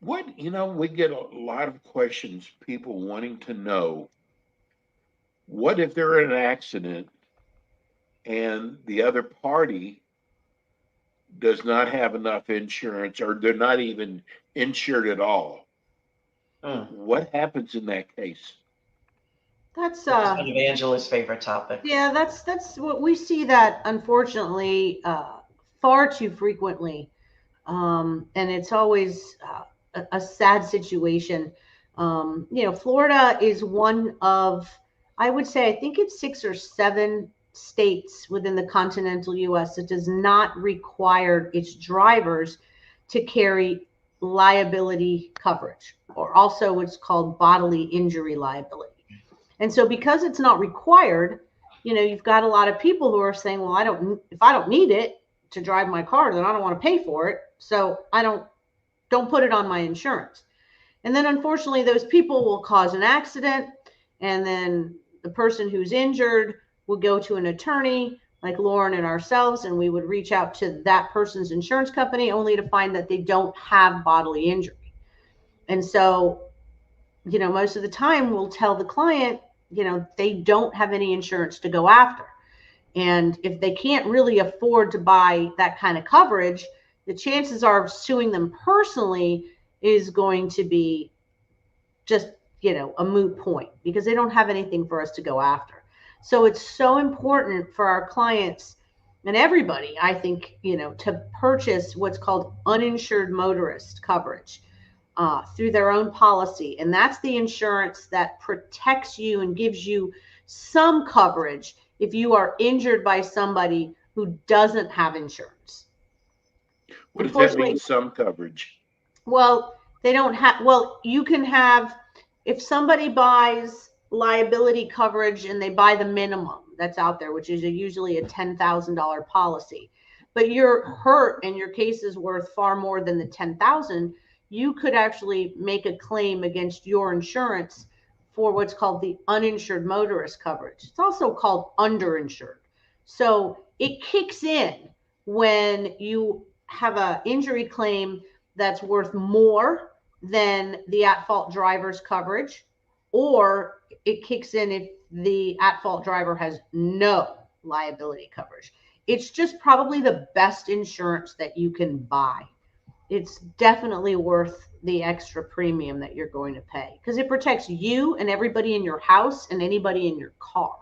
We get a lot of questions, people wanting to know what if they're in an accident and the other party does not have enough insurance or they're not even insured at all? Hmm. What happens in that case? That's This is one of Angela's favorite topics. yeah, that's what we see, that unfortunately far too frequently, and it's always a sad situation. Florida is one of, I would say, I think it's 6 or 7 states within the continental U.S. that does not require its drivers to carry liability coverage, or also what's called bodily injury liability. And so because it's not required, you've got a lot of people who are saying, well, if I don't need it to drive my car, then I don't want to pay for it. So I don't put it on my insurance. And then unfortunately, those people will cause an accident, and then the person who's injured will go to an attorney like Lauren and ourselves, and we would reach out to that person's insurance company only to find that they don't have bodily injury. And so, most of the time we'll tell the client, they don't have any insurance to go after. And if they can't really afford to buy that kind of coverage, the chances are of suing them personally is going to be just, a moot point, because they don't have anything for us to go after. So it's so important for our clients and everybody, I think, to purchase what's called uninsured motorist coverage through their own policy. And that's the insurance that protects you and gives you some coverage if you are injured by somebody who doesn't have insurance. What does that mean, some coverage? Well, you can have, if somebody buys liability coverage and they buy the minimum that's out there, which is usually a $10,000 policy, but you're hurt and your case is worth far more than the 10,000, you could actually make a claim against your insurance for what's called the uninsured motorist coverage. It's also called underinsured. So it kicks in when you have an injury claim that's worth more than the at-fault driver's coverage, or it kicks in if the at-fault driver has no liability coverage. It's just probably the best insurance that you can buy. It's definitely worth the extra premium that you're going to pay, because it protects you and everybody in your house and anybody in your car.